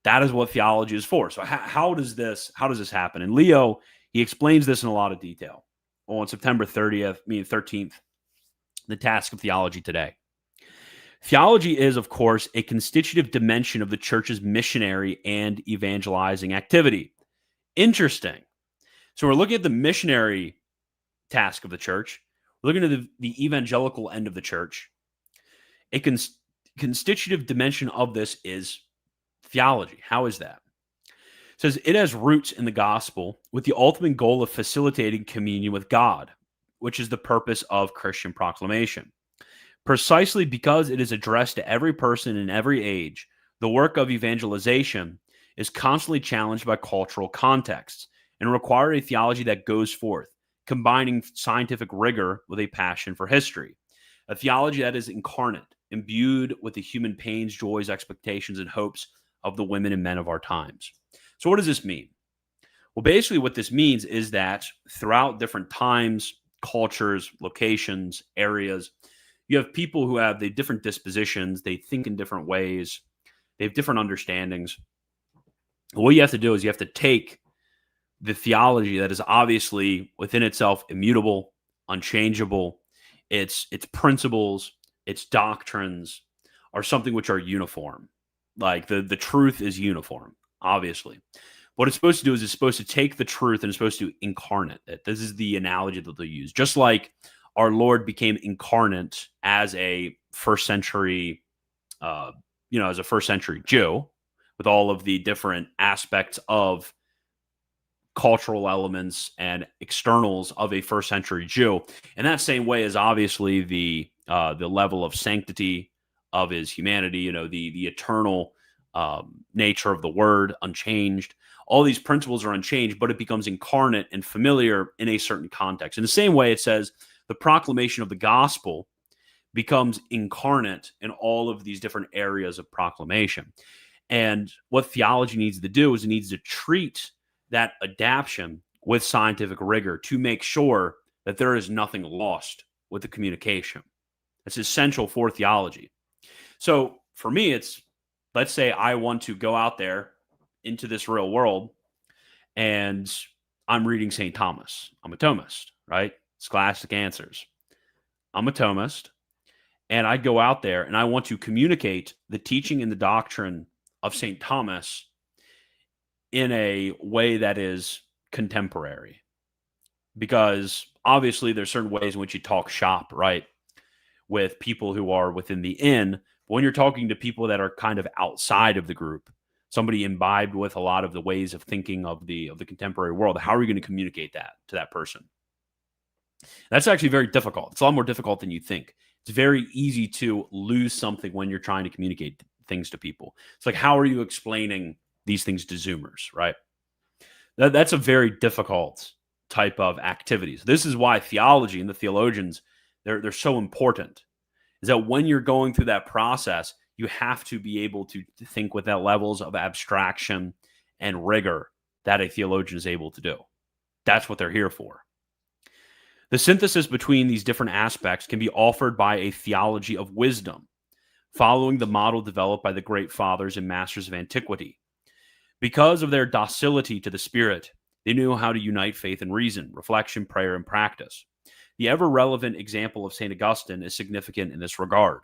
That is what theology is for. So how does this happen? And Leo, he explains this in a lot of detail on September 13th, the task of theology today. Theology is, of course, a constitutive dimension of the church's missionary and evangelizing activity. Interesting. So we're looking at the missionary task of the church. We're looking at the evangelical end of the church. A constitutive dimension of this is theology. How is that? It says it has roots in the gospel with the ultimate goal of facilitating communion with God, which is the purpose of Christian proclamation. Precisely because it is addressed to every person in every age, the work of evangelization is constantly challenged by cultural contexts and require a theology that goes forth, combining scientific rigor with a passion for history. A theology that is incarnate, imbued with the human pains, joys, expectations, and hopes of the women and men of our times. So what does this mean? Well, basically what this means is that throughout different times, cultures, locations, areas, you have people who have the different dispositions, they think in different ways, they have different understandings. What you have to do is you have to take the theology that is obviously within itself immutable, unchangeable, its principles, its doctrines are something which are uniform. Like the truth is uniform, obviously. What it's supposed to do is it's supposed to take the truth and it's supposed to incarnate it. This is the analogy that they'll use. Just like our Lord became incarnate as a first century, as a first century Jew, with all of the different aspects of cultural elements and externals of a first century Jew. In that same way is obviously the level of sanctity of his humanity, the eternal nature of the word, unchanged. All these principles are unchanged, but it becomes incarnate and familiar in a certain context. In the same way, it says the proclamation of the gospel becomes incarnate in all of these different areas of proclamation. And what theology needs to do is it needs to treat that adaptation with scientific rigor to make sure that there is nothing lost with the communication. It's essential for theology. So for me, it's, let's say I want to go out there into this real world and I'm reading St. Thomas. I'm a Thomist, right? Scholastic Answers. I'm a Thomist. and I go out there and I want to communicate the teaching and the doctrine of St. Thomas in a way that is contemporary. Because obviously there's certain ways in which you talk shop, right, with people who are within the inn. But when you're talking to people that are kind of outside of the group, somebody imbibed with a lot of the ways of thinking of the contemporary world, how are you going to communicate that to that person? That's actually very difficult. It's a lot more difficult than you think. It's very easy to lose something when you're trying to communicate things to people. It's like, how are you explaining these things to Zoomers, right? That's a very difficult type of activities. This is why theology and the theologians, they're so important, is that when you're going through that process, you have to be able to think with that levels of abstraction and rigor that a theologian is able to do. That's what they're here for. The synthesis between these different aspects can be offered by a theology of wisdom, following the model developed by the great fathers and masters of antiquity. Because of their docility to the Spirit, they knew how to unite faith and reason, reflection, prayer, and practice. The ever-relevant example of St. Augustine is significant in this regard.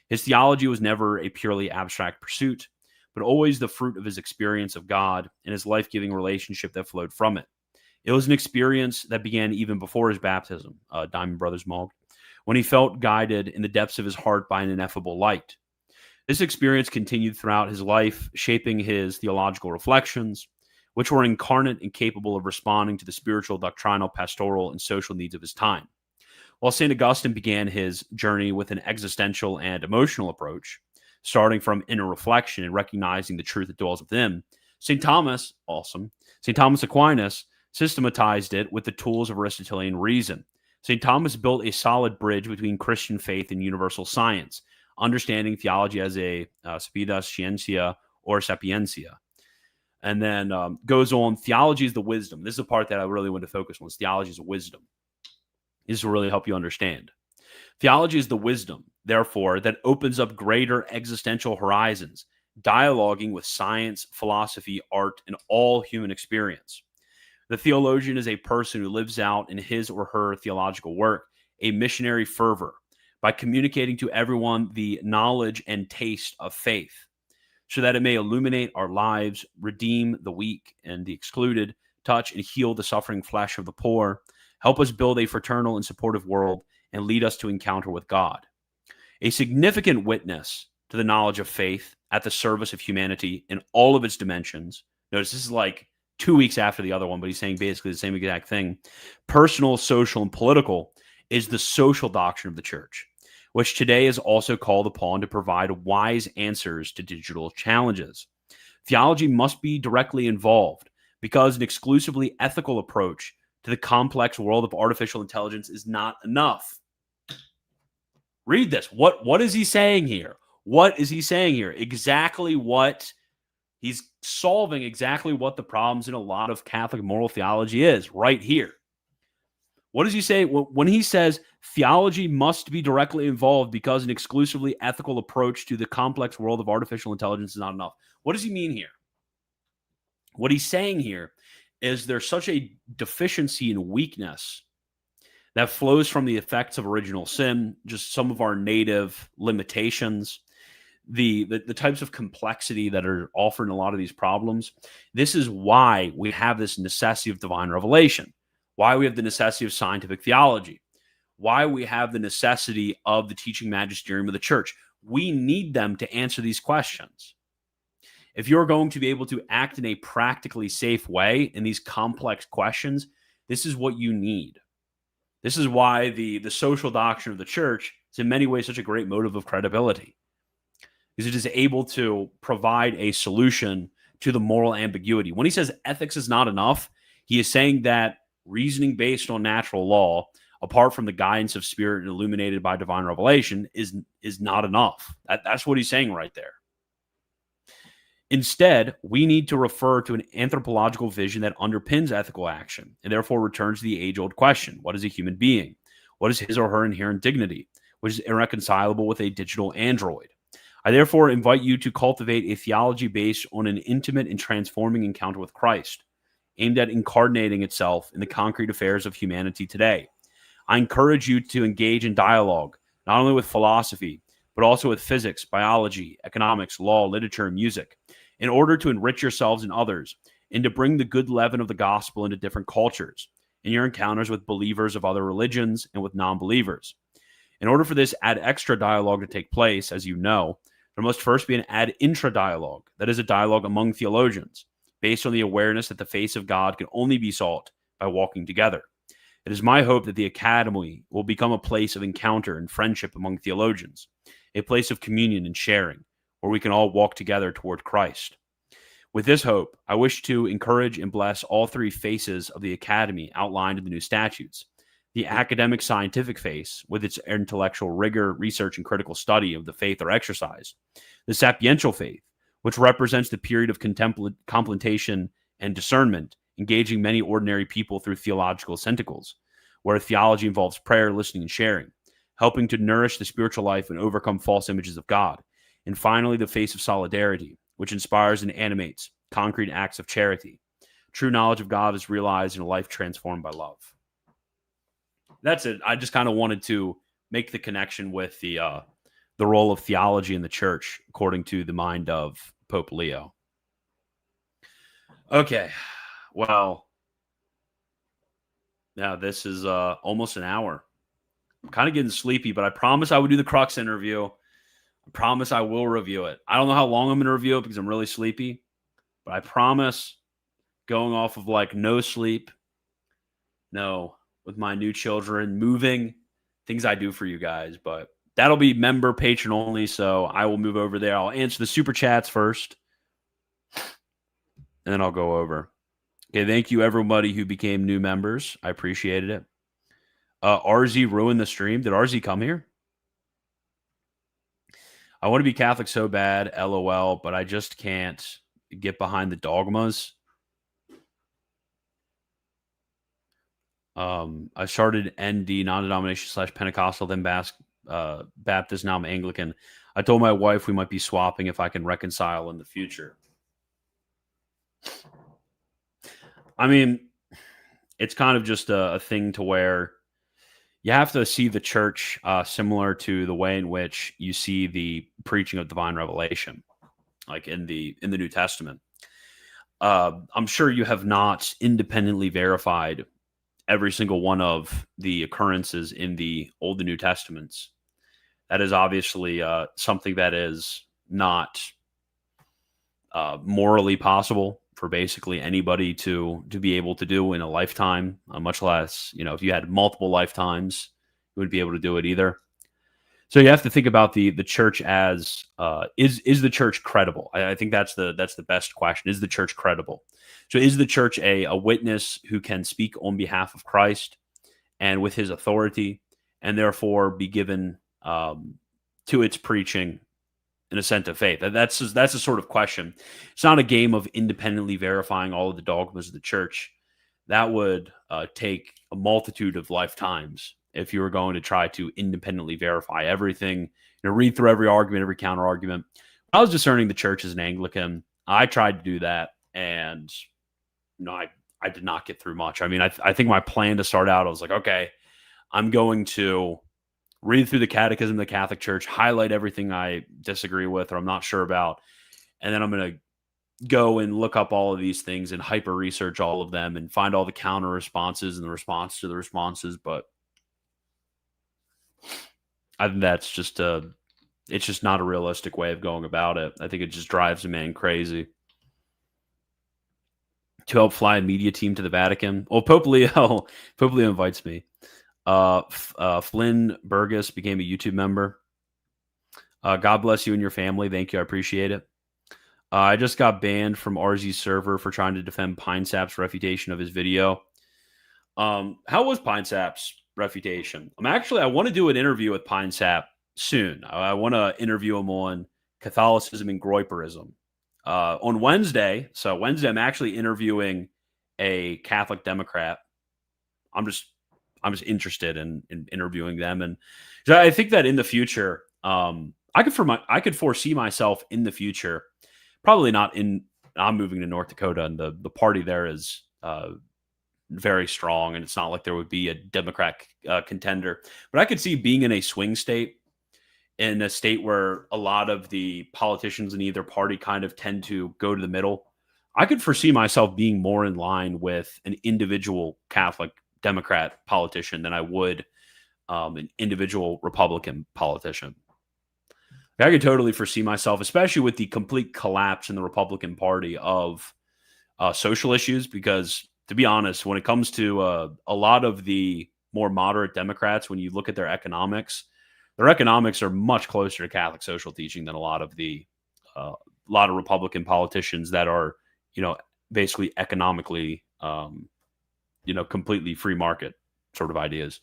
His theology was never a purely abstract pursuit, but always the fruit of his experience of God and his life-giving relationship that flowed from it. It was an experience that began even before his baptism, Diamond Brothers Mogg, when he felt guided in the depths of his heart by an ineffable light. This experience continued throughout his life, shaping his theological reflections, which were incarnate and capable of responding to the spiritual, doctrinal, pastoral, and social needs of his time. While St. Augustine began his journey with an existential and emotional approach, starting from inner reflection and recognizing the truth that dwells within, St. Thomas Aquinas systematized it with the tools of Aristotelian reason. St. Thomas built a solid bridge between Christian faith and universal science, understanding theology as a sapida scientia or sapiencia. And then goes on, theology is the wisdom. This is the part that I really want to focus on, is theology is wisdom. This will really help you understand. Theology is the wisdom, therefore, that opens up greater existential horizons, dialoguing with science, philosophy, art, and all human experience. The theologian is a person who lives out in his or her theological work a missionary fervor by communicating to everyone the knowledge and taste of faith, so that it may illuminate our lives, redeem the weak and the excluded, touch and heal the suffering flesh of the poor, help us build a fraternal and supportive world, and lead us to encounter with God. A significant witness to the knowledge of faith at the service of humanity in all of its dimensions. Notice this is like 2 weeks after the other one, but he's saying basically the same exact thing. Personal, social, and political is the social doctrine of the church, which today is also called upon to provide wise answers to digital challenges. Theology must be directly involved because an exclusively ethical approach to the complex world of artificial intelligence is not enough. Read this. What is he saying here? What is he saying here? Exactly what he's solving, exactly what the problems in a lot of Catholic moral theology is right here. What does he say when he says theology must be directly involved because an exclusively ethical approach to the complex world of artificial intelligence is not enough? What does he mean here? What he's saying here is there's such a deficiency and weakness that flows from the effects of original sin, just some of our native limitations, the types of complexity that are offered in a lot of these problems. This is why we have this necessity of divine revelation, why we have the necessity of scientific theology, why we have the necessity of the teaching magisterium of the church. We need them to answer these questions. If you're going to be able to act in a practically safe way in these complex questions, this is what you need. This is why the social doctrine of the church is in many ways such a great motive of credibility, because it is able to provide a solution to the moral ambiguity. When he says ethics is not enough, he is saying that reasoning based on natural law, apart from the guidance of spirit and illuminated by divine revelation, is not enough. That's what he's saying right there. Instead, we need to refer to an anthropological vision that underpins ethical action and therefore returns to the age-old question: what is a human being? What is his or her inherent dignity, which is irreconcilable with a digital android? I therefore invite you to cultivate a theology based on an intimate and transforming encounter with Christ, aimed at incarnating itself in the concrete affairs of humanity today. I encourage you to engage in dialogue, not only with philosophy, but also with physics, biology, economics, law, literature, and music, in order to enrich yourselves and others, and to bring the good leaven of the gospel into different cultures, in your encounters with believers of other religions and with non-believers. In order for this ad extra dialogue to take place, as you know, there must first be an ad intra dialogue, that is, a dialogue among theologians, based on the awareness that the face of God can only be sought by walking together. It is my hope that the Academy will become a place of encounter and friendship among theologians, a place of communion and sharing, where we can all walk together toward Christ. With this hope, I wish to encourage and bless all three faces of the Academy outlined in the new statutes: the academic scientific face, with its intellectual rigor, research, and critical study of the faith or exercise; the sapiential faith, which represents the period of contemplation and discernment, engaging many ordinary people through theological centicles, where theology involves prayer, listening, and sharing, helping to nourish the spiritual life and overcome false images of God; and finally, the face of solidarity, which inspires and animates concrete acts of charity. True knowledge of God is realized in a life transformed by love. That's it. I just kind of wanted to make the connection with the role of theology in the church, according to the mind of Pope Leo. Okay, well, now this is almost an hour. I'm kind of getting sleepy, but I promise I would do the Crux interview. I promise I will review it. I don't know how long I'm going to review it because I'm really sleepy, but I promise, going off of like no sleep, no, with my new children, moving, things I do for you guys, but that'll be member patron only, so I will move over there. I'll answer the super chats first, and then I'll go over. Okay, thank you everybody who became new members. I appreciated it. RZ ruined the stream. Did RZ come here? I want to be Catholic so bad, LOL, but I just can't get behind the dogmas. I started ND, non-denomination / Pentecostal, then Baptist, now I'm Anglican. I told my wife we might be swapping if I can reconcile in the future. I mean, it's kind of just a thing to where you have to see the church similar to the way in which you see the preaching of divine revelation, like in the New Testament. I'm sure you have not independently verified every single one of the occurrences in the Old and New Testaments. That is obviously something that is not morally possible for basically anybody to be able to do in a lifetime, much less, if you had multiple lifetimes, you wouldn't be able to do it either. So you have to think about the church as is the church credible? I think that's the best question. Is the church credible? So is the church a witness who can speak on behalf of Christ and with his authority, and therefore be given to its preaching an assent of faith? That's a sort of question. It's not a game of independently verifying all of the dogmas of the church. That would take a multitude of lifetimes if you were going to try to independently verify everything, read through every argument, every counter argument. I was discerning the church as an Anglican. I tried to do that, and I did not get through much. I mean, I think my plan to start out, I was like, okay, I'm going to read through the Catechism of the Catholic Church, highlight everything I disagree with or I'm not sure about, and then I'm going to go and look up all of these things and hyper research all of them and find all the counter responses and the response to the responses. But I think that's just it's just not a realistic way of going about it. I think it just drives a man crazy. To help fly a media team to the Vatican. Well, Pope Leo invites me. Flynn Burgess became a YouTube member. God bless you and your family. Thank you. I appreciate it. I just got banned from RZ's server for trying to defend Pine Sap's refutation of his video. How was Pine Sap's refutation? I want to do an interview with Pine Sap soon. I want to interview him on Catholicism and Groyperism. On Wednesday, I'm actually interviewing a Catholic Democrat. I'm just interested in interviewing them, and I think that in the future, I could foresee myself in the future, probably not in. I'm moving to North Dakota, and the party there is very strong, and it's not like there would be a Democrat contender. But I could see being in a swing state in a state where a lot of the politicians in either party kind of tend to go to the middle, I could foresee myself being more in line with an individual Catholic Democrat politician than I would an individual Republican politician. I could totally foresee myself, especially with the complete collapse in the Republican Party of social issues, because to be honest, when it comes to a lot of the more moderate Democrats, when you look at their economics are much closer to Catholic social teaching than a lot of Republican politicians that are, basically economically, completely free market sort of ideas.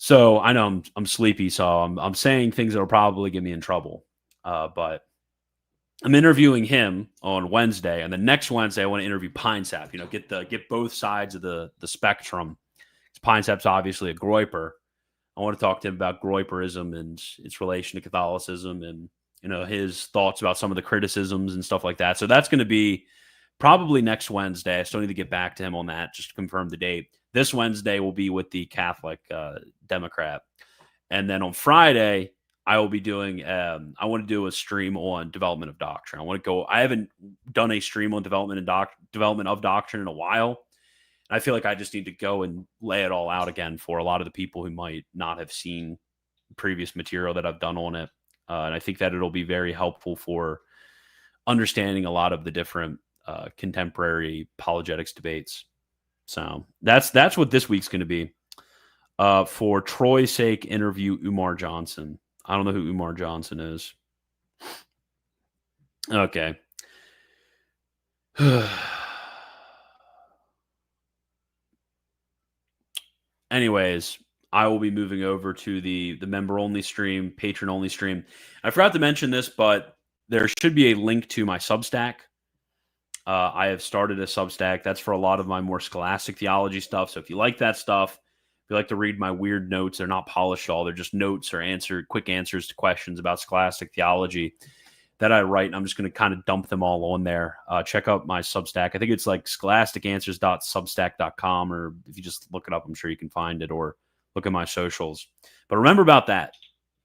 So I know I'm sleepy, so I'm saying things that will probably get me in trouble. But I'm interviewing him on Wednesday, and the next Wednesday I want to interview Pine Sap. Get both sides of the spectrum. Pine Sap's obviously a Groyper. I want to talk to him about Groyperism and its relation to Catholicism, and his thoughts about some of the criticisms and stuff like that. So that's going to be probably next Wednesday. I still need to get back to him on that just to confirm the date. This Wednesday will be with the Catholic Democrat. And then on Friday, I will be doing, I want to do a stream on development of doctrine. I haven't done a stream on development of doctrine in a while. I feel like I just need to go and lay it all out again for a lot of the people who might not have seen previous material that I've done on it. And I think that it'll be very helpful for understanding a lot of the different contemporary apologetics debates. So that's what this week's going to be. For Troy's sake, interview Umar Johnson. I don't know who Umar Johnson is. Okay. Anyways, I will be moving over to the member-only stream, patron-only stream. I forgot to mention this, but there should be a link to my Substack. I have started a Substack. That's for a lot of my more scholastic theology stuff. So if you like that stuff, if you like to read my weird notes, they're not polished at all. They're just notes or quick answers to questions about scholastic theology that I write, and I'm just going to kind of dump them all on there. Check out my Substack. I think it's like scholasticanswers.substack.com, or if you just look it up, I'm sure you can find it, or look at my socials. But remember about that.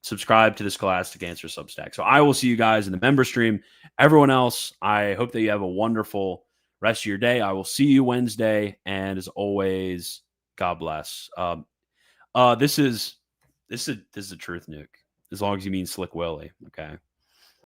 Subscribe to the Scholastic Answer Substack. So I will see you guys in the member stream. Everyone else, I hope that you have a wonderful rest of your day. I will see you Wednesday, and as always, God bless. This is a truth nuke, as long as you mean Slick Willie. Okay.